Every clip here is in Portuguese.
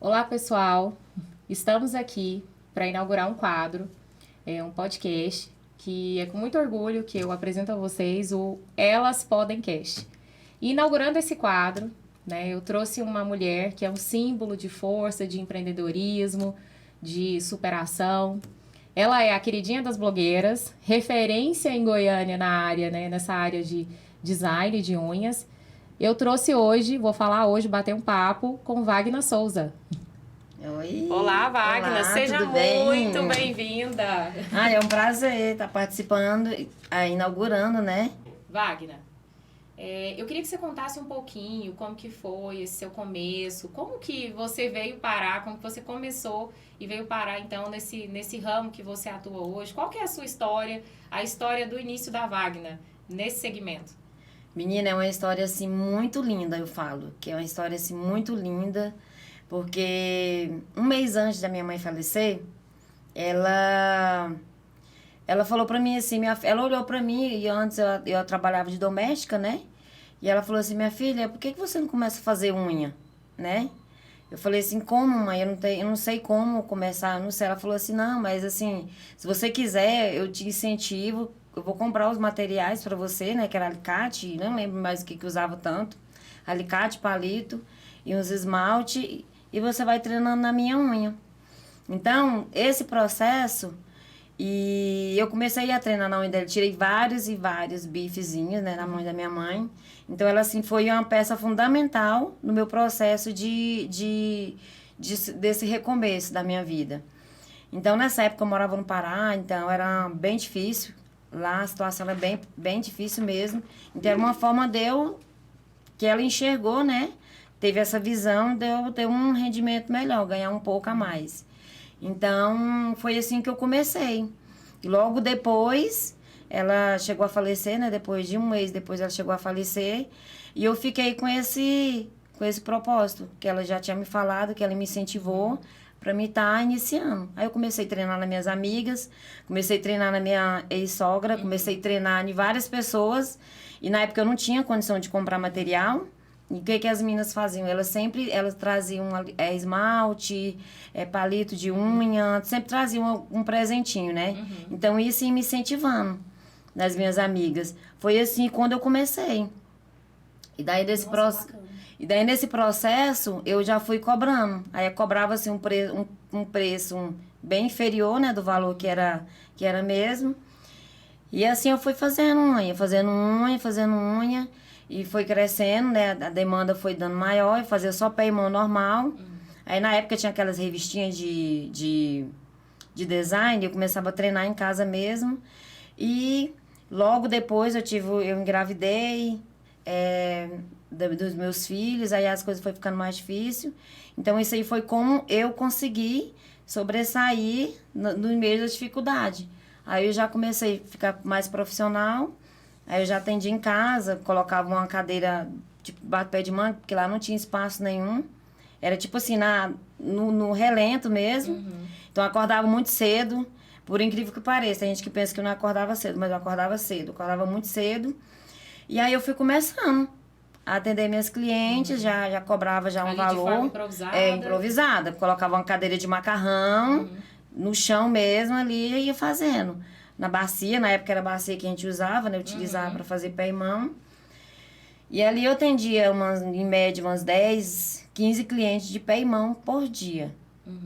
Olá, pessoal. Estamos aqui para inaugurar um quadro, um podcast, que é com muito orgulho que eu apresento a vocês o Elas Podem Cast. E inaugurando esse quadro, né, eu trouxe uma mulher que é um símbolo de força, de empreendedorismo, de superação. Ela é a queridinha das blogueiras, referência em Goiânia na área, né, nessa área de design de unhas. Eu trouxe hoje, vou falar hoje, bater um papo com Wagner Souza. Oi, Olá, Wagner, olá, seja tudo bem? muito bem-vinda. É um prazer estar participando, inaugurando, né? Wagner, eu queria que você contasse um pouquinho como que foi esse seu começo, como que você veio parar, como que você começou e veio parar então nesse ramo que você atua hoje. Qual que é a sua história, a história do início da Wagner nesse segmento? Menina, é uma história assim muito linda, eu falo, que é uma história assim muito linda, porque um mês antes da minha mãe falecer, ela ela falou pra mim assim, ela olhou pra mim e antes eu trabalhava de doméstica, né? E ela falou assim, minha filha, por que você não começa a fazer unha, né? Eu falei assim, como, mãe? Eu não sei como começar, não sei. Ela falou assim, não, mas assim, se você quiser, eu te incentivo, eu vou comprar os materiais pra você, né? Que era alicate, não lembro mais o que usava tanto. Alicate, palito e uns esmalte, e você vai treinando na minha unha. Então, esse processo, e eu comecei a treinar na unha dela, tirei vários e vários bifezinhos, né, na mão da minha mãe. Então, ela, assim, foi uma peça fundamental no meu processo desse recomeço da minha vida. Então, nessa época, eu morava no Pará, então era bem difícil. Lá, a situação era bem difícil mesmo. Então, era uma forma que ela enxergou, né? Teve essa visão de eu ter um rendimento melhor, ganhar um pouco a mais. Então, foi assim que eu comecei. E logo depois, ela chegou a falecer, né? Depois de um mês depois, ela chegou a falecer. E eu fiquei com esse propósito, que ela já tinha me falado, que ela me incentivou para me estar iniciando. Aí eu comecei a treinar nas minhas amigas, comecei a treinar na minha ex-sogra, comecei a treinar em várias pessoas. E na época eu não tinha condição de comprar material. E o que as meninas faziam? Elas traziam esmalte, palito de unha, sempre traziam um presentinho, né? Então, isso ia me incentivando das minhas amigas. Foi assim quando eu comecei. E daí, Bacana. e daí nesse processo, eu já fui cobrando. Aí eu cobrava assim, um preço bem inferior, né? Do valor que era mesmo. E assim eu fui fazendo unha, fazendo unha, fazendo unha. E foi crescendo, né? A demanda foi dando maior. Eu fazia só pé e mão normal. Aí na época tinha aquelas revistinhas de design. Eu começava a treinar em casa mesmo. E logo depois eu engravidei dos meus filhos. Aí as coisas foram ficando mais difíceis. Então isso aí foi como eu consegui sobressair no meio da dificuldade. Aí eu já comecei a ficar mais profissional. Aí eu já atendia em casa, colocava uma cadeira, tipo, pé de manga, porque lá não tinha espaço nenhum. Era tipo assim, no relento mesmo. Então eu acordava muito cedo, por incrível que pareça. Tem gente que pensa que eu não acordava cedo, mas eu acordava cedo. Eu acordava muito cedo. E aí eu fui começando a atender minhas clientes, já cobrava já um Ali de valor. forma improvisada? Improvisada. Colocava uma cadeira de macarrão no chão mesmo ali e ia fazendo. Na bacia, na época era a bacia que a gente usava, né? Utilizava para fazer pé e mão. E ali eu atendia em média umas 10, 15 clientes de pé e mão por dia.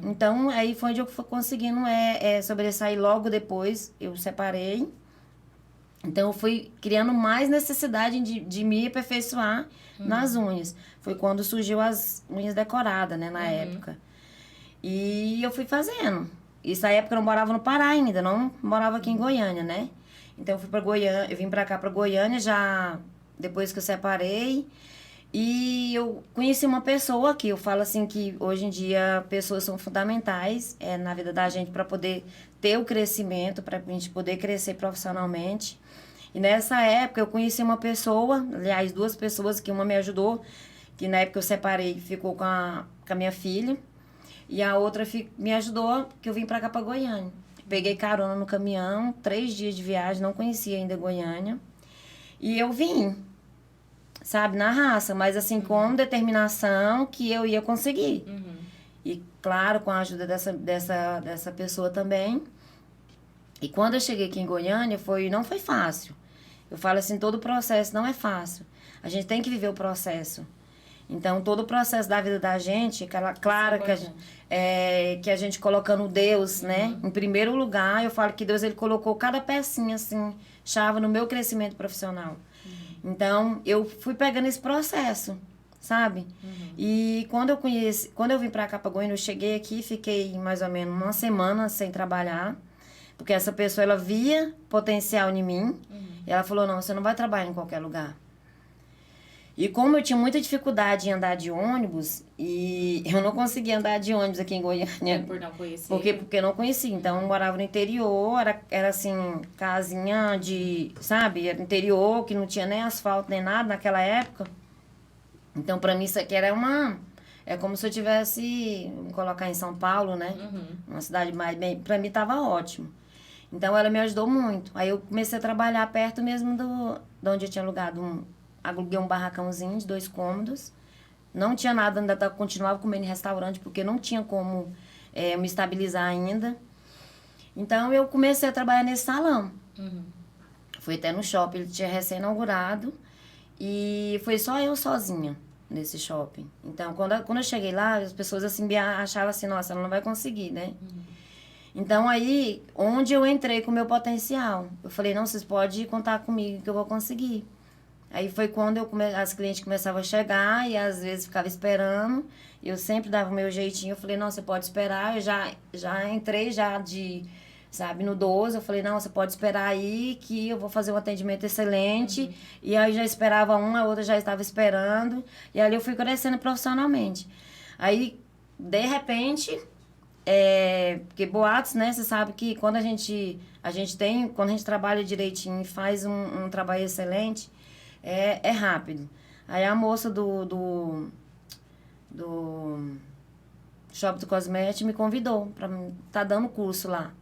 Então, aí foi onde eu fui conseguindo sobressair logo depois. Eu separei. Então, eu fui criando mais necessidade de me aperfeiçoar nas unhas. Foi quando surgiu as unhas decoradas, né? Na época. E eu fui fazendo. Isso na época eu não morava no Pará ainda, não morava aqui em Goiânia, né? Então eu fui para Goiânia, eu vim para cá para Goiânia já depois que eu separei. E eu conheci uma pessoa que eu falo assim que hoje em dia pessoas são fundamentais na vida da gente para poder ter o crescimento, para a gente poder crescer profissionalmente. E nessa época eu conheci uma pessoa, aliás, duas pessoas, que uma me ajudou, que na época eu separei, ficou com a minha filha. E a outra me ajudou, que eu vim pra cá, pra Goiânia. Peguei carona no caminhão, 3 dias de viagem, não conhecia ainda Goiânia. E eu vim, sabe, na raça, mas assim, com determinação que eu ia conseguir. E, claro, com a ajuda dessa pessoa também. E quando eu cheguei aqui em Goiânia, não foi fácil. Eu falo assim, todo o processo não é fácil. A gente tem que viver o processo. Então, todo o processo da vida da gente, claro que a gente colocando Deus, né, em primeiro lugar, eu falo que Deus, ele colocou cada pecinha, assim, chave no meu crescimento profissional. Então, eu fui pegando esse processo, sabe? E quando eu vim pra cá, pra Goiânia, eu cheguei aqui, fiquei mais ou menos uma semana sem trabalhar, porque essa pessoa, ela via potencial em mim, e ela falou, não, você não vai trabalhar em qualquer lugar. E como eu tinha muita dificuldade em andar de ônibus, e eu não conseguia andar de ônibus aqui em Goiânia. Por não conhecer. Porque eu não conhecia. Então, eu morava no interior, era assim, casinha de, sabe? Era interior, que não tinha nem asfalto, nem nada naquela época. Então, pra mim, isso aqui era é como se eu tivesse, vamos colocar em São Paulo, né? Uma cidade mais bem... Pra mim, tava ótimo. Então, ela me ajudou muito. Aí, eu comecei a trabalhar perto mesmo de onde eu tinha alugado aluguei um barracãozinho de 2 cômodos. Não tinha nada, ainda continuava comendo em restaurante, porque não tinha como me estabilizar ainda. Então, eu comecei a trabalhar nesse salão. Fui até no shopping, ele tinha recém-inaugurado. E foi só eu sozinha nesse shopping. Então, quando eu cheguei lá, as pessoas assim, achavam assim, nossa, ela não vai conseguir, né? Então, aí, onde eu entrei com o meu potencial, eu falei, não, vocês podem contar comigo que eu vou conseguir. Aí foi quando as clientes começavam a chegar e às vezes ficava esperando. Eu sempre dava o meu jeitinho. Eu falei, não, você pode esperar. Eu já entrei sabe, no 12. Eu falei, não, você pode esperar aí que eu vou fazer um atendimento excelente. E aí já esperava uma, a outra já estava esperando. E ali eu fui crescendo profissionalmente. Aí, de repente, porque boatos, né? Você sabe que quando a gente trabalha direitinho e faz um trabalho excelente, é rápido. Aí a moça do Shopping do Cosmético me convidou pra tá dando curso lá,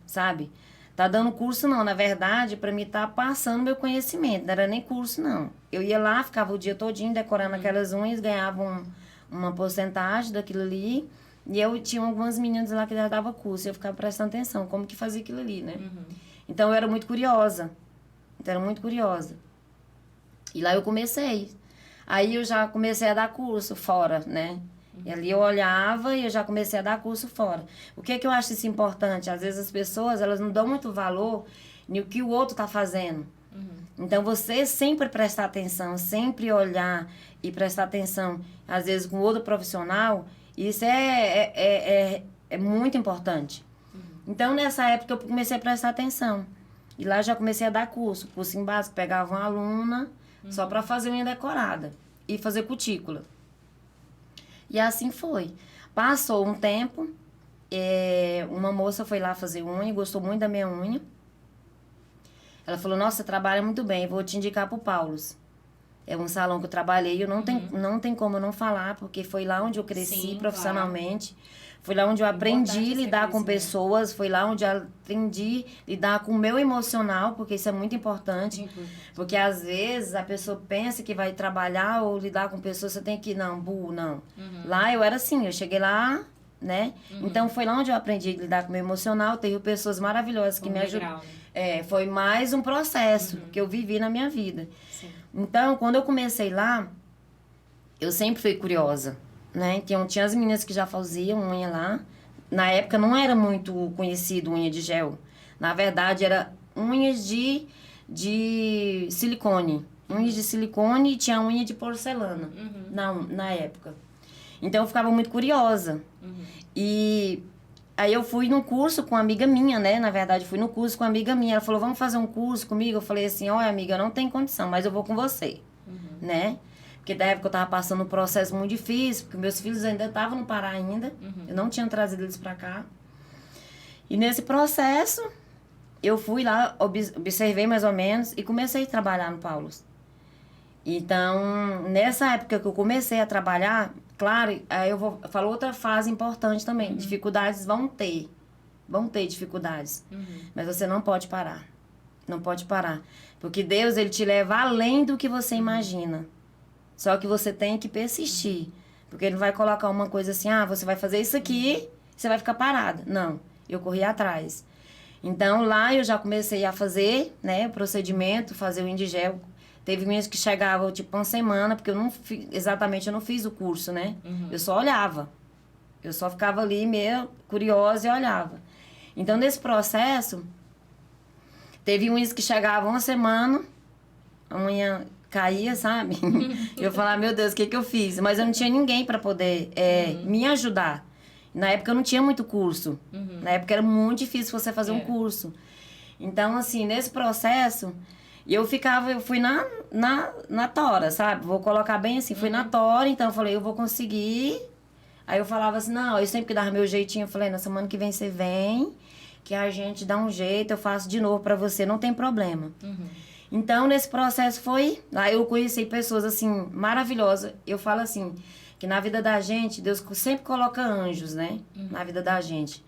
sabe? Tá dando curso não, na verdade, pra mim tá passando meu conhecimento, não era nem curso não. Eu ia lá, ficava o dia todinho decorando aquelas unhas, ganhava uma porcentagem daquilo ali, e eu tinha algumas meninas lá que já dava curso, eu ficava prestando atenção, como que fazia aquilo ali, né? Então eu era muito curiosa. E lá eu comecei. Aí eu já comecei a dar curso fora, né? E ali eu olhava e eu já comecei a dar curso fora. O que eu acho isso importante? Às vezes as pessoas, elas não dão muito valor no que o outro tá fazendo. Então você sempre prestar atenção, sempre olhar e prestar atenção, às vezes com outro profissional, isso é muito importante. Então nessa época eu comecei a prestar atenção. E lá eu já comecei a dar curso em básico, pegava uma aluna só para fazer unha decorada e fazer cutícula. E assim foi. Passou um tempo, uma moça foi lá fazer unha, gostou muito da minha unha. Ela falou, nossa, você trabalha muito bem, vou te indicar pro Paulos. É um salão que eu trabalhei, não tem como eu não falar, porque foi lá onde eu cresci profissionalmente. Claro. Foi lá onde eu aprendi a lidar com pessoas, foi lá onde eu aprendi a lidar com o meu emocional, porque isso é muito importante. Porque às vezes a pessoa pensa que vai trabalhar ou lidar com pessoas, você tem que, não. Lá eu era assim, eu cheguei lá, né? Então foi lá onde eu aprendi a lidar com o meu emocional, teve pessoas maravilhosas que me ajudaram. Foi mais um processo que eu vivi na minha vida. Sim. Então, quando eu comecei lá, eu sempre fui curiosa, né? Tinha as meninas que já faziam unha lá. Na época não era muito conhecido unha de gel. Na verdade, era unhas de silicone. Unhas de silicone e tinha unha de porcelana na época. Então, eu ficava muito curiosa. E aí eu fui num curso com uma amiga minha, né? Na verdade, fui no curso com uma amiga minha. Ela falou, vamos fazer um curso comigo? Eu falei assim, olha, amiga, eu não tenho condição, mas eu vou com você, né? Porque da época eu tava passando um processo muito difícil, porque meus filhos ainda estavam no Pará ainda. Eu não tinha trazido eles pra cá. E nesse processo, eu fui lá, observei mais ou menos e comecei a trabalhar no Paulos. Então, nessa época que eu comecei a trabalhar, claro, aí eu falo outra fase importante também. Dificuldades vão ter dificuldades. Mas você não pode parar. Não pode parar. Porque Deus, ele te leva além do que você imagina. Só que você tem que persistir. Porque ele não vai colocar uma coisa assim, você vai fazer isso aqui, você vai ficar parada. Não, eu corri atrás. Então, lá eu já comecei a fazer, né, o procedimento, fazer o Indigel. Teve meninas que chegavam, tipo, uma semana, porque eu não fiz o curso, né? Eu só olhava. Eu só ficava ali meio curiosa e olhava. Então, nesse processo, teve meninas que chegavam uma semana, a unha caía, sabe? Eu falava, meu Deus, o que eu fiz? Mas eu não tinha ninguém para poder me ajudar. Na época eu não tinha muito curso. Na época era muito difícil você fazer um curso. Então, assim, nesse processo, eu fui na tora, sabe? Vou colocar bem assim, fui na tora, então eu falei, eu vou conseguir. Aí eu falava assim, não, eu sempre que dava meu jeitinho, eu falei, na semana que vem você vem, que a gente dá um jeito, eu faço de novo pra você, não tem problema. Então, nesse processo lá eu conheci pessoas, assim, maravilhosas. Eu falo assim, que na vida da gente, Deus sempre coloca anjos, né? Na vida da gente.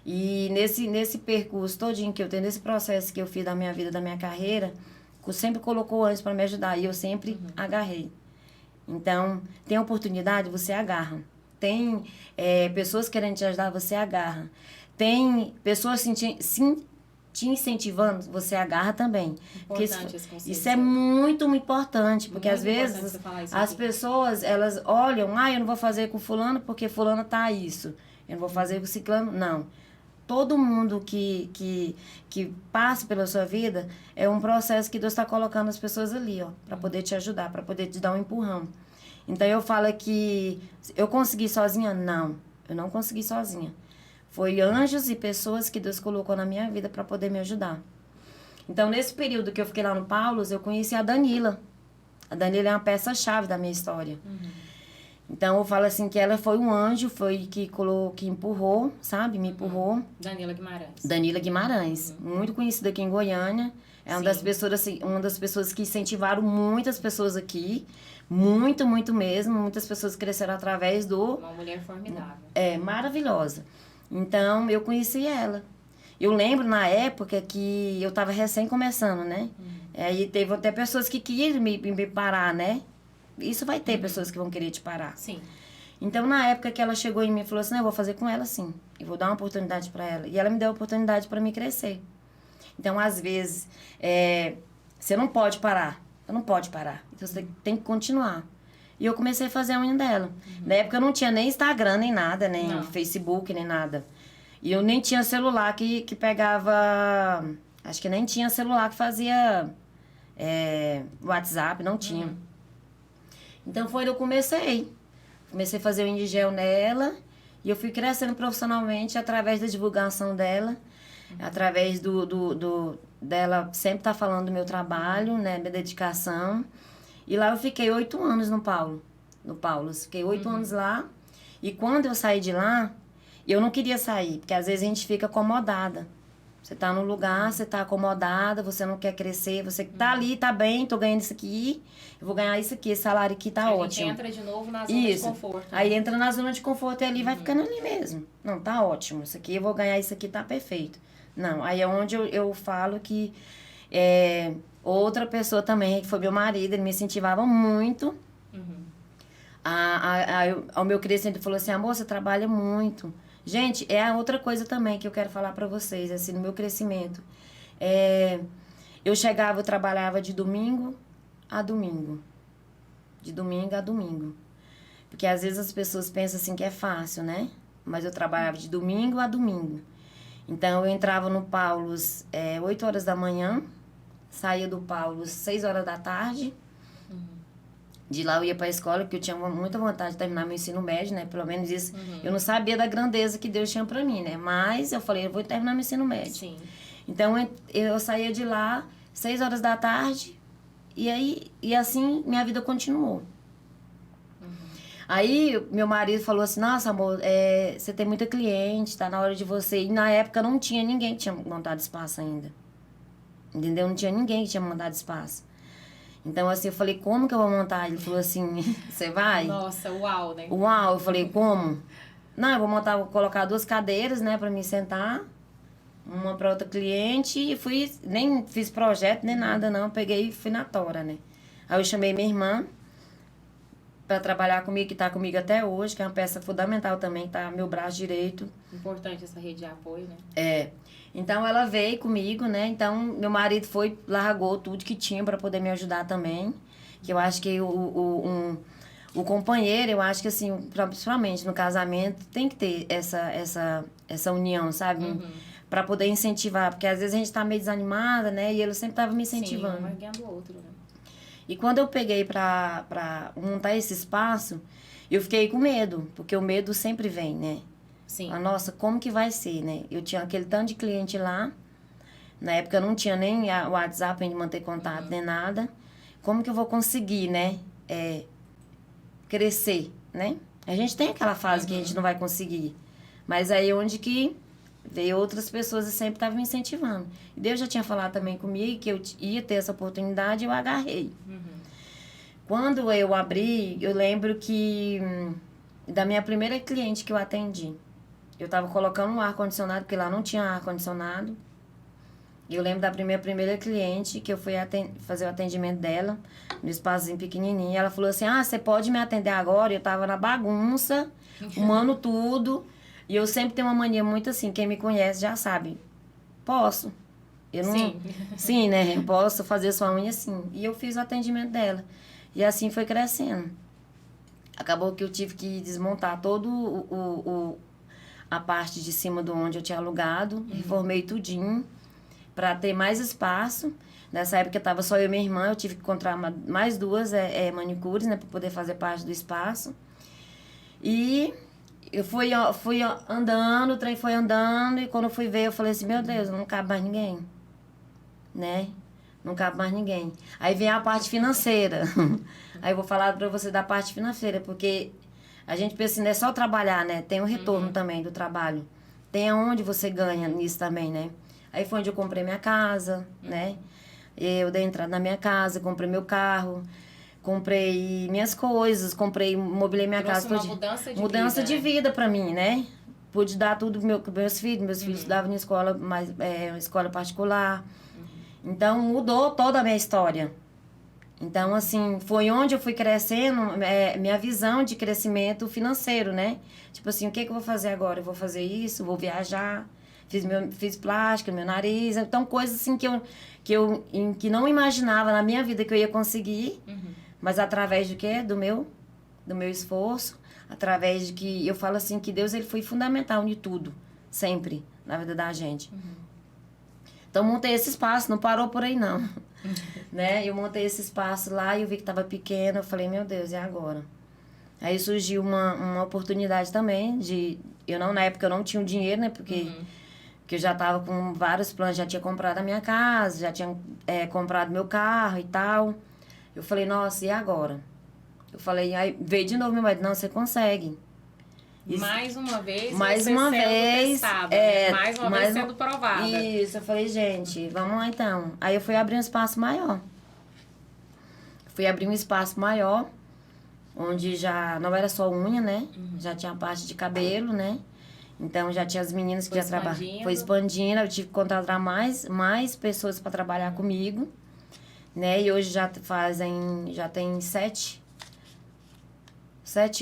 E nesse percurso todinho que eu tenho, nesse processo que eu fiz da minha vida, da minha carreira, sempre colocou anjos para me ajudar. E eu sempre agarrei. Então, tem oportunidade, você agarra. Tem pessoas querendo te ajudar, você agarra. Tem pessoas te incentivando, você agarra também. Importante esse conceito. Isso é muito importante, porque Muito às vezes as pessoas, elas olham, eu não vou fazer com fulano porque fulano tá isso. Eu não vou fazer com ciclano, não. Todo mundo que passa pela sua vida é um processo que Deus está colocando as pessoas ali, ó, para poder te ajudar, para poder te dar um empurrão. Então eu falo que eu consegui sozinha? Não, eu não consegui sozinha. Foi anjos e pessoas que Deus colocou na minha vida para poder me ajudar. Então, nesse período que eu fiquei lá no Paulos, eu conheci a Danila. A Danila é uma peça-chave da minha história. Então, eu falo assim que ela foi um anjo, foi que empurrou, sabe? Me empurrou. Danila Guimarães. Muito conhecida aqui em Goiânia. É uma das pessoas que incentivaram muitas pessoas aqui. Muito, muito mesmo. Muitas pessoas cresceram através Uma mulher formidável. Maravilhosa. Então, eu conheci ela. Eu lembro na época que eu estava recém começando, né? Aí teve até pessoas que queriam me parar, né? Isso vai ter pessoas que vão querer te parar. Sim. Então, na época que ela chegou em mim e falou assim, eu vou fazer com ela sim. Eu vou dar uma oportunidade para ela. E ela me deu a oportunidade para me crescer. Então, às vezes, você não pode parar. Você não pode parar. Então, você tem que continuar. E eu comecei a fazer a unha dela. Na época eu não tinha nem Instagram, nem nada, nem Facebook, nem nada. E eu nem tinha celular que pegava... Acho que nem tinha celular que fazia WhatsApp, não tinha. Então foi onde eu comecei. Comecei a fazer o Indigel nela. E eu fui crescendo profissionalmente através da divulgação dela. Através dela sempre estar falando do meu trabalho, né? Minha dedicação. E lá eu fiquei 8 anos no Paulos. Fiquei 8 anos lá. E quando eu saí de lá, eu não queria sair, porque às vezes a gente fica acomodada. Você tá num lugar, você tá acomodada, você não quer crescer, você tá ali, tá bem, tô ganhando isso aqui, eu vou ganhar isso aqui, esse salário aqui tá ótimo. A gente entra de novo na zona de conforto. Né? Aí entra na zona de conforto e ali vai ficando ali mesmo. Não, tá ótimo, isso aqui, eu vou ganhar isso aqui, tá perfeito. Não, aí é onde eu falo que... outra pessoa também, que foi meu marido, ele me incentivava muito ao meu crescimento. Ele falou assim, amor, você trabalha muito. Gente, é a outra coisa também que eu quero falar pra vocês, assim, no meu crescimento. Eu trabalhava de domingo a domingo. De domingo a domingo. Porque às vezes as pessoas pensam assim que é fácil, né? Mas eu trabalhava de domingo a domingo. Então, eu entrava no Paulos 8 horas da manhã, saía do Paulos 6 horas da tarde. De lá eu ia para a escola, porque eu tinha muita vontade de terminar meu ensino médio, né? Pelo menos isso. Eu não sabia da grandeza que Deus tinha para mim, né? Mas eu falei, eu vou terminar meu ensino médio. Sim. Então, eu saía de lá 6 horas da tarde, e assim minha vida continuou. Aí, meu marido falou assim, nossa, amor, você tem muita cliente, tá na hora de você... E na época não tinha ninguém que tinha montado espaço ainda. Entendeu? Não tinha ninguém que tinha montado espaço. Então, assim, eu falei, como que eu vou montar? Ele falou assim, você vai? Nossa, uau, né? Uau, eu falei, como? Não, eu vou colocar 2 cadeiras, né, pra me sentar. Uma pra outra cliente. E nem fiz projeto, nem nada, não. Peguei e fui na tora, né? Aí eu chamei minha irmã. para trabalhar comigo, que está comigo até hoje, que é uma peça fundamental também, tá? Meu braço direito. Importante essa rede de apoio, né? É. Então ela veio comigo, né? Então meu marido foi, largou tudo que tinha para poder me ajudar também. Que eu acho que o companheiro, eu acho que assim, principalmente no casamento, tem que ter essa união, sabe? Para poder incentivar, porque às vezes a gente tá meio desanimada, né? E ele sempre tava me incentivando. Sim, um erguendo o outro, né? E quando eu peguei pra montar esse espaço, eu fiquei com medo, porque o medo sempre vem, né? Sim. Ah, nossa, como que vai ser, né? Eu tinha aquele tanto de cliente lá, na época eu não tinha nem o WhatsApp pra gente manter contato, nem nada. Como que eu vou conseguir, né? Crescer, né? A gente tem aquela fase que a gente não vai conseguir. Mas aí onde que veio outras pessoas e sempre estavam me incentivando. E Deus já tinha falado também comigo que eu ia ter essa oportunidade e eu agarrei. Quando eu abri, eu lembro que da minha primeira cliente que eu atendi, eu estava colocando um ar-condicionado, porque lá não tinha ar-condicionado. E eu lembro da primeira cliente que eu fui fazer o atendimento dela, no espaçozinho pequenininho. Ela falou assim, você pode me atender agora? Eu tava na bagunça, arrumando tudo. E eu sempre tenho uma mania muito assim, quem me conhece já sabe. Posso. Eu não... Sim. Sim, né? Eu posso fazer sua unha assim. E eu fiz o atendimento dela. E assim foi crescendo. Acabou que eu tive que desmontar todo a parte de cima do onde eu tinha alugado. Reformei tudinho para ter mais espaço. Nessa época estava só eu e minha irmã. Eu tive que encontrar mais duas manicures, né? Para poder fazer parte do espaço. E eu fui andando, o trem foi andando. E quando eu fui ver, eu falei assim, meu Deus, não cabe mais ninguém. Né? Não cabe mais ninguém. Aí vem a parte financeira. Aí eu vou falar para você da parte financeira, porque a gente pensa, não é só trabalhar, né? Tem um retorno também do trabalho. Tem aonde você ganha nisso também, né? Aí foi onde eu comprei minha casa, né? Eu dei entrada na minha casa, comprei meu carro, comprei minhas coisas, mobilei minha casa. Uma mudança de mudança vida, de né? vida para mim, né? Pude dar tudo para meus filhos. Meus filhos estudavam em escola, escola particular. Então, mudou toda a minha história. Então, assim, foi onde eu fui crescendo, minha visão de crescimento financeiro, né? Tipo assim, o que eu vou fazer agora? Eu vou fazer isso, vou viajar, fiz plástica, meu nariz. Então, coisas assim que não imaginava na minha vida que eu ia conseguir, mas através do quê? Do meu esforço, através de que eu falo assim, que Deus ele foi fundamental em tudo, sempre, na vida da gente. Então, montei esse espaço, não parou por aí, não. Né? Eu montei esse espaço lá e eu vi que estava pequeno. Eu falei, meu Deus, e agora? Aí surgiu uma oportunidade também de... na época, eu não tinha o dinheiro, né? Porque eu já estava com vários planos. Já tinha comprado a minha casa, já tinha comprado meu carro e tal. Eu falei, nossa, e agora? Eu falei, aí veio de novo meu marido, não, você consegue. Mais uma vez, mais você uma sendo vez, testada, né? Mais uma vez sendo provada. Isso, eu falei, gente, vamos lá então. Aí eu fui abrir um espaço maior. Fui abrir um espaço maior, onde já não era só unha, né? Já tinha a parte de cabelo, né? Então já tinha as meninas que já trabalhavam. Foi expandindo, eu tive que contratar mais pessoas para trabalhar comigo, né? E hoje já tem 7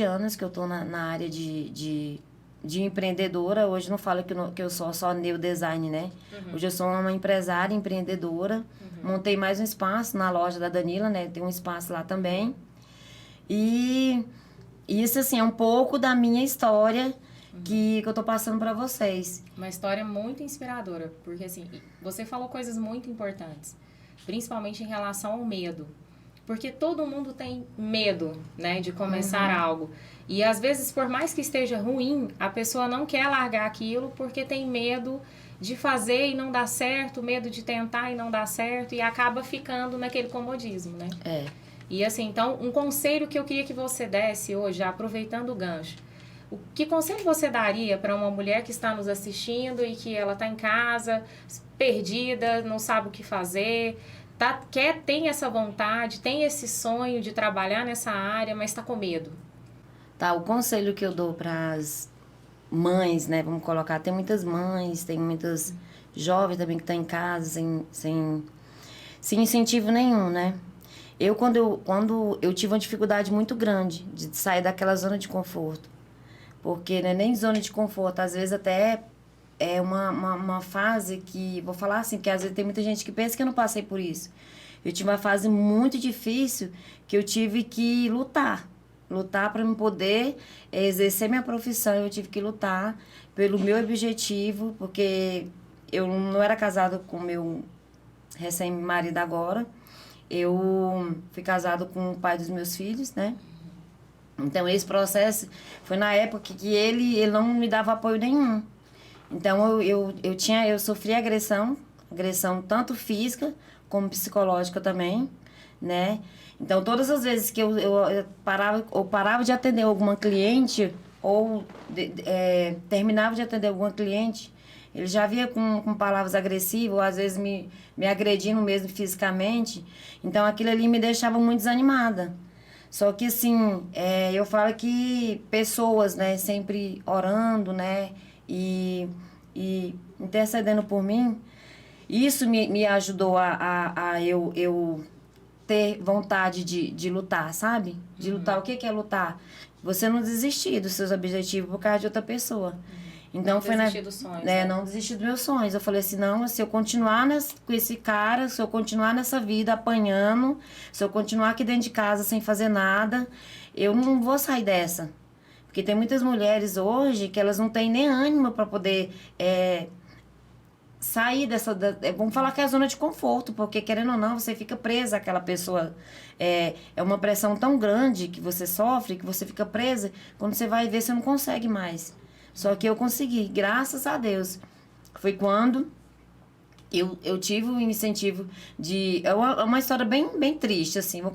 anos que eu tô na área de empreendedora. Hoje não falo que eu sou só neodesign, né? Hoje eu sou uma empresária, empreendedora. Montei mais um espaço na loja da Danila, né? Tem um espaço lá também. E isso, assim, é um pouco da minha história que eu tô passando para vocês. Uma história muito inspiradora, porque, assim, você falou coisas muito importantes, principalmente em relação ao medo. Porque todo mundo tem medo, né, de começar algo. E às vezes, por mais que esteja ruim, a pessoa não quer largar aquilo porque tem medo de fazer e não dar certo, medo de tentar e não dar certo, e acaba ficando naquele comodismo, né? E assim, então, um conselho que eu queria que você desse hoje, aproveitando o gancho, que conselho você daria para uma mulher que está nos assistindo e que ela está em casa, perdida, não sabe o que fazer, tem essa vontade, tem esse sonho de trabalhar nessa área, mas está com medo? Tá, o conselho que eu dou para as mães, né, vamos colocar, tem muitas mães, tem muitas jovens também que estão em casa sem incentivo nenhum, né? Quando eu tive uma dificuldade muito grande de sair daquela zona de conforto. Porque não é nem zona de conforto, às vezes até é uma fase que, vou falar assim, porque às vezes tem muita gente que pensa que eu não passei por isso. Eu tive uma fase muito difícil que eu tive que lutar. Lutar para me poder exercer minha profissão. Eu tive que lutar pelo meu objetivo, porque eu não era casada com o meu recém-marido agora. Eu fui casada com o pai dos meus filhos, né? Então, esse processo foi na época que ele não me dava apoio nenhum. Então, eu sofri agressão tanto física como psicológica também, né? Então, todas as vezes que eu parava de atender alguma cliente ou terminava de atender alguma cliente, ele já via com palavras agressivas, ou às vezes me agredindo mesmo fisicamente. Então, aquilo ali me deixava muito desanimada. Só que, assim, eu falo que pessoas, né, sempre orando, né, e intercedendo por mim, isso me ajudou a eu ter vontade de lutar, sabe? De lutar. O que é lutar? Você não desistir dos seus objetivos por causa de outra pessoa. Então, não foi desistir dos sonhos, né? Não desistir dos meus sonhos. Eu falei assim, não, se eu continuar com esse cara, se eu continuar nessa vida apanhando, se eu continuar aqui dentro de casa sem fazer nada, eu não vou sair dessa. Porque tem muitas mulheres hoje que elas não têm nem ânimo para poder sair dessa... vamos falar que é a zona de conforto, porque querendo ou não, você fica presa àquela pessoa. É uma pressão tão grande que você sofre, que você fica presa, quando você vai ver, você não consegue mais. Só que eu consegui, graças a Deus. Foi quando eu tive o incentivo de... É uma história bem triste, assim. Vou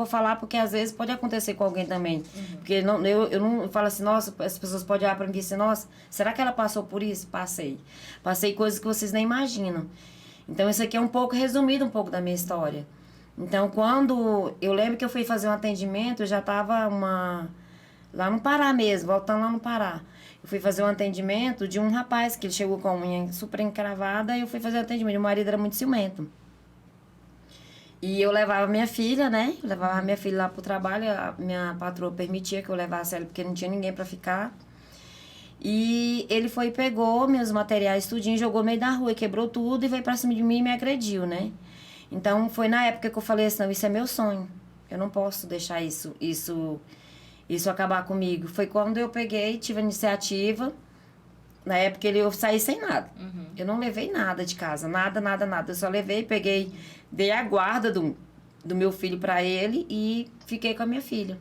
falar, porque às vezes pode acontecer com alguém também. Porque eu não falo assim, nossa, as pessoas podem olhar para mim e dizer, nossa, será que ela passou por isso? Passei. Passei coisas que vocês nem imaginam. Então, isso aqui é um pouco resumido, um pouco da minha história. Então, quando... Eu lembro que eu fui fazer um atendimento, eu já estava lá no Pará mesmo, voltando lá no Pará. Eu fui fazer um atendimento de um rapaz que ele chegou com a unha super encravada e eu fui fazer o atendimento. Meu marido era muito ciumento. E eu levava minha filha, né? Eu levava minha filha lá pro trabalho. A minha patroa permitia que eu levasse ela porque não tinha ninguém para ficar. E ele foi e pegou meus materiais tudinho, jogou no meio da rua, quebrou tudo e veio pra cima de mim e me agrediu, né? Então foi na época que eu falei assim, não, isso é meu sonho. Eu não posso deixar isso acabar comigo. Foi quando eu peguei, tive a iniciativa. Na época eu saí sem nada. Eu não levei nada de casa, nada. Eu só peguei, dei a guarda do meu filho para ele e fiquei com a minha filha.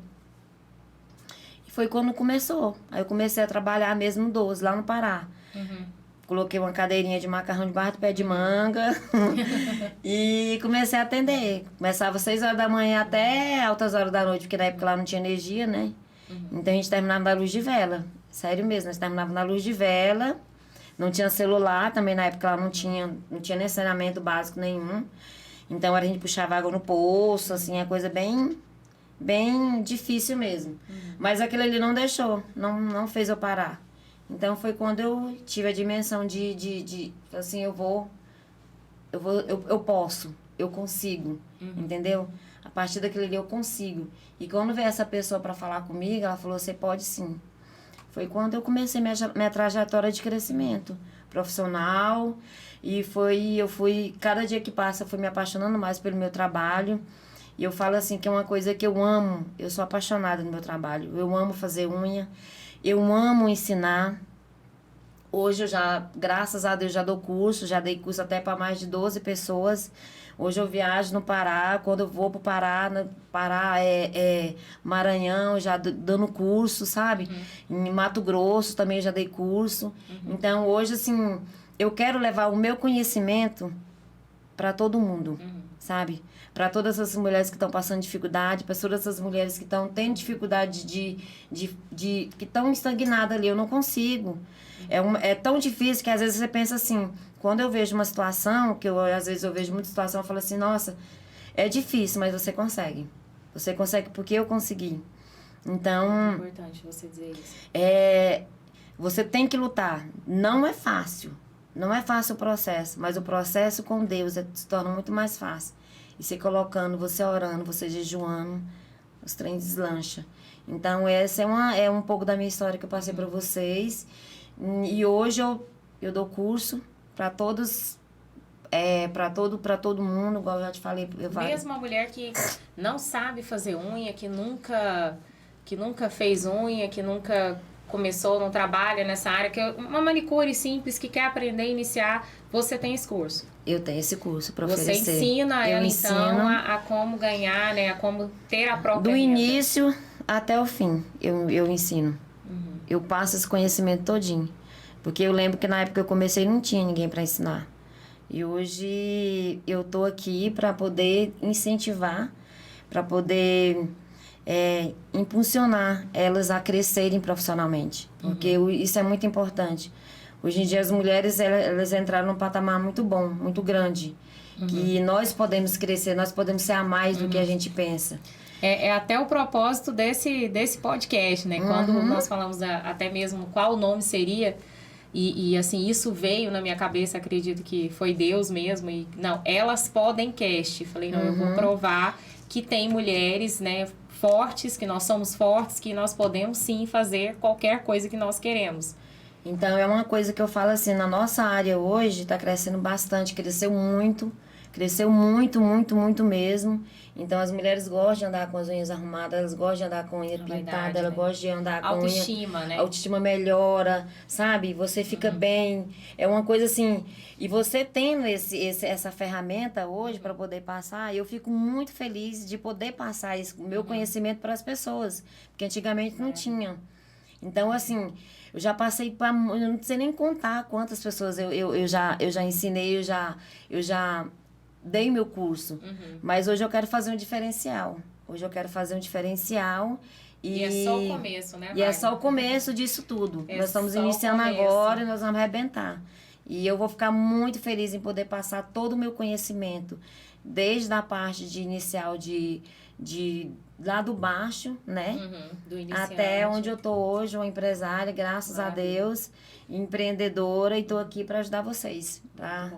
E foi quando começou. Aí eu comecei a trabalhar mesmo no 12, lá no Pará. Coloquei uma cadeirinha de macarrão debaixo do pé de manga e comecei a atender. Começava às 6 horas da manhã até altas horas da noite, porque na época lá não tinha energia, né? Então a gente terminava na luz de vela. Sério mesmo, nós terminávamos na luz de vela. Não tinha celular, também na época lá não tinha nem saneamento básico nenhum. Então a gente puxava água no poço, assim, é coisa bem difícil mesmo. Mas aquilo ali não deixou, não fez eu parar. Então foi quando eu tive a dimensão de assim, eu posso, eu consigo, entendeu? A partir daquilo ali eu consigo. E quando veio essa pessoa para falar comigo, ela falou, você pode sim. Foi quando eu comecei minha trajetória de crescimento profissional. E cada dia que passa, eu fui me apaixonando mais pelo meu trabalho. E eu falo assim, que é uma coisa que eu amo. Eu sou apaixonada no meu trabalho. Eu amo fazer unha. Eu amo ensinar. Hoje graças a Deus, já dou curso. Já dei curso até para mais de 12 pessoas. Hoje eu viajo no Pará. Quando eu vou pro Pará, Maranhão, já dando curso, sabe? Em Mato Grosso também já dei curso. Então, hoje, assim, eu quero levar o meu conhecimento para todo mundo, sabe? Para todas as mulheres que estão passando dificuldade, para todas as mulheres que estão tendo dificuldade que estão estagnadas ali. Eu não consigo. É tão difícil que às vezes você pensa assim, quando eu vejo uma situação, às vezes eu vejo muita situação, eu falo assim, nossa, é difícil, mas você consegue. Você consegue porque eu consegui. Então... É importante você dizer isso. Você tem que lutar. Não é fácil. Não é fácil o processo, mas o processo com Deus se torna muito mais fácil. E você colocando, você orando, você jejuando, os trens deslancha. Então, essa é um pouco da minha história que eu passei para vocês. E hoje eu dou curso para todos, para todo mundo, igual eu já te falei. Mesmo uma mulher que não sabe fazer unha, que nunca fez unha, que nunca começou, não trabalha nessa área, que é uma manicure simples, que quer aprender, iniciar, você tem esse curso. Eu tenho esse curso para Você oferecer. ensina eu ela, ensino então, a como ganhar, né, a como ter a própria do renda. início até o fim, eu ensino. Eu passo esse conhecimento todinho. Porque eu lembro que na época que eu comecei não tinha ninguém para ensinar. E hoje eu tô aqui para poder incentivar, para poder impulsionar elas a crescerem profissionalmente. Porque isso é muito importante. Hoje em dia as mulheres elas entraram num patamar muito bom, muito grande. Que nós podemos crescer, nós podemos ser a mais do que a gente pensa. É até o propósito desse podcast, né? Quando nós falamos até mesmo qual o nome seria, e assim, isso veio na minha cabeça, acredito que foi Deus mesmo, e não, elas podem cast. Falei, não, eu vou provar que tem mulheres, né, fortes, que nós somos fortes, que nós podemos sim fazer qualquer coisa que nós queremos. Então, é uma coisa que eu falo assim, na nossa área hoje está crescendo bastante, cresceu muito, muito, muito mesmo. Então, as mulheres gostam de andar com as unhas arrumadas, elas gostam de andar com a unha pintada, elas gostam de andar com autoestima, unha... né? A autoestima melhora, sabe? Você fica bem. É uma coisa assim... E você tendo essa ferramenta hoje para poder passar, eu fico muito feliz de poder passar o meu conhecimento para as pessoas. Porque antigamente não tinha. Então, assim... Eu já passei para... Eu não sei nem contar quantas pessoas eu já ensinei, eu já dei meu curso. Mas hoje eu quero fazer um diferencial. E é só o começo, né, E é só o começo disso tudo. Nós estamos iniciando agora e nós vamos arrebentar. E eu vou ficar muito feliz em poder passar todo o meu conhecimento. Desde a parte de inicial de lá do baixo, né? Do iniciante. Até onde eu tô hoje, uma empresária, graças a Deus, empreendedora, e tô aqui para ajudar vocês, para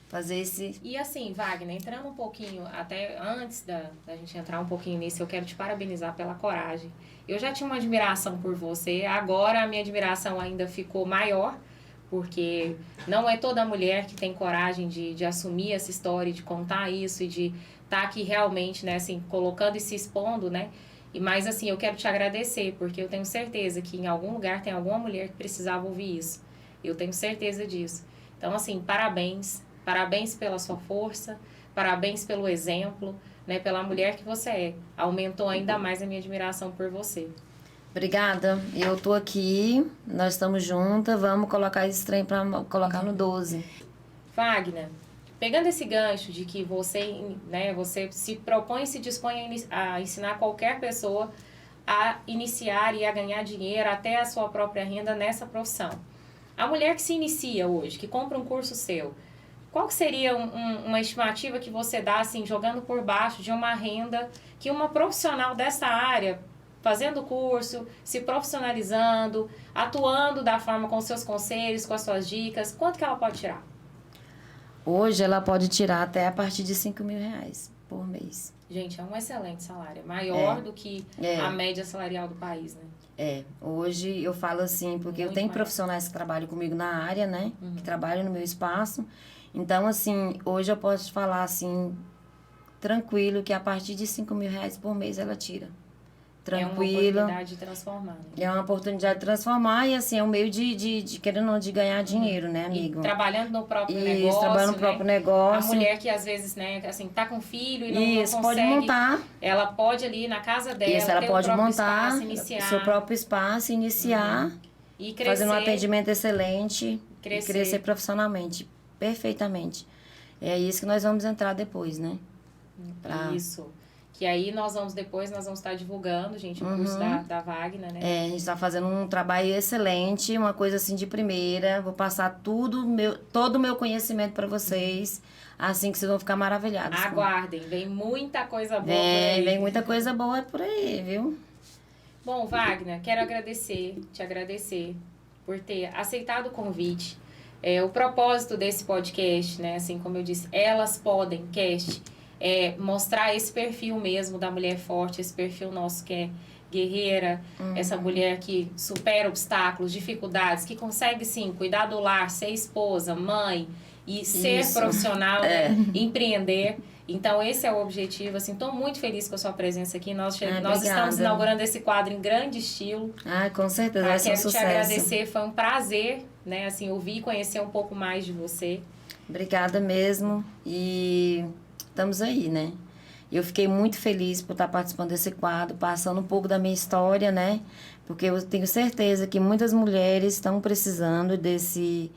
fazer esse... E assim, Wagner, entrando um pouquinho, até antes da gente entrar um pouquinho nisso, eu quero te parabenizar pela coragem. Eu já tinha uma admiração por você, agora a minha admiração ainda ficou maior, porque não é toda mulher que tem coragem de assumir essa história, de contar isso e de estar aqui realmente, né, assim, colocando e se expondo, né? Mas assim, eu quero te agradecer, porque eu tenho certeza que em algum lugar tem alguma mulher que precisava ouvir isso. Eu tenho certeza disso. Então, assim, parabéns. Parabéns pela sua força, parabéns pelo exemplo, né, pela mulher que você é. Aumentou ainda mais a minha admiração por você. Obrigada. Eu tô aqui, nós estamos juntas, vamos colocar esse trem para colocar no 12. Wagner, pegando esse gancho de que você, né, você se propõe e se dispõe a ensinar qualquer pessoa a iniciar e a ganhar dinheiro, até a sua própria renda nessa profissão. A mulher que se inicia hoje, que compra um curso seu, qual seria uma estimativa que você dá, assim, jogando por baixo de uma renda que uma profissional dessa área, fazendo curso, se profissionalizando, atuando da forma com seus conselhos, com as suas dicas, quanto que ela pode tirar? Hoje ela pode tirar até a partir de R$5.000 por mês. Gente, é um excelente salário, maior do que a média salarial do país, né? Hoje eu falo assim, porque eu tenho profissionais que trabalham comigo na área, né? Que trabalham no meu espaço. Então, assim, hoje eu posso falar assim, tranquilo, que a partir de R$5.000 por mês ela tira. Tranquilo. É uma oportunidade de transformar, né? É uma oportunidade de transformar e, assim, é um meio de querendo ou de ganhar dinheiro, né, amigo? E trabalhando no próprio negócio, trabalhando no próprio negócio. A mulher que, às vezes, né, assim, tá com filho e não consegue... pode montar. Ela pode ali na casa dela, ela ter pode o próprio montar espaço, iniciar. seu próprio espaço, iniciar, e crescer, fazendo um atendimento excelente e crescer profissionalmente, perfeitamente. É isso que nós vamos entrar depois, né? Isso. Que aí nós vamos estar divulgando, gente, o curso da Wagner, né? A gente está fazendo um trabalho excelente, uma coisa assim de primeira. Vou passar todo o meu conhecimento para vocês, assim que vocês vão ficar maravilhados. Aguardem, vem muita coisa boa por aí. Vem muita coisa boa por aí, viu? Bom, Wagner, quero te agradecer por ter aceitado o convite. O propósito desse podcast, né, assim como eu disse, Elas Podem Cast, mostrar esse perfil mesmo da mulher forte, esse perfil nosso que é guerreira, essa mulher que supera obstáculos, dificuldades, que consegue sim cuidar do lar, ser esposa, mãe e ser profissional, né? Empreender. Então esse é o objetivo, assim, estou muito feliz com a sua presença aqui. Nós estamos inaugurando esse quadro em grande estilo. Com certeza, vai ser um sucesso. Quero te agradecer, foi um prazer, né, assim, ouvir e conhecer um pouco mais de você. Obrigada mesmo, e estamos aí, né? Eu fiquei muito feliz por estar participando desse quadro, passando um pouco da minha história, né? Porque eu tenho certeza que muitas mulheres estão precisando desse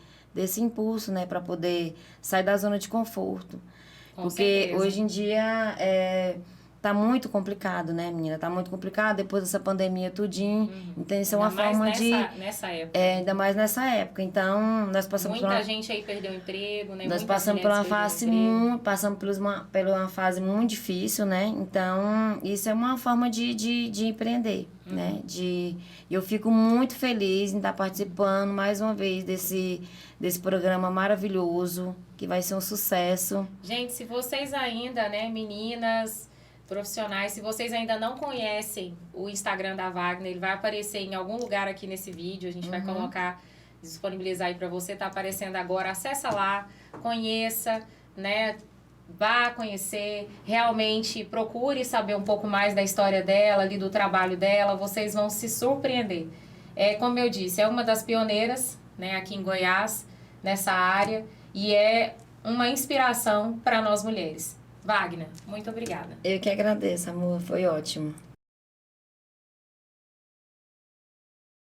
impulso, né? Para poder sair da zona de conforto. Porque hoje em dia tá muito complicado, né, menina? Tá muito complicado depois dessa pandemia tudinho. Então, isso é uma forma nessa época. Ainda mais nessa época. Então, nós passamos muita gente aí perdeu o emprego, né? Nós passamos por uma fase por uma fase muito difícil, né? Então, isso é uma forma de empreender, né? Eu fico muito feliz em estar participando mais uma vez desse programa maravilhoso, que vai ser um sucesso. Gente, se vocês ainda, né, meninas, profissionais, se vocês ainda não conhecem o Instagram da Wagner, ele vai aparecer em algum lugar aqui nesse vídeo, a gente vai colocar, disponibilizar aí para você, tá aparecendo agora, acessa lá, conheça, né, vá conhecer, realmente procure saber um pouco mais da história dela, ali do trabalho dela, vocês vão se surpreender. Como eu disse, é uma das pioneiras, né, aqui em Goiás, nessa área, e é uma inspiração para nós mulheres. Wagner, muito obrigada. Eu que agradeço, amor. Foi ótimo.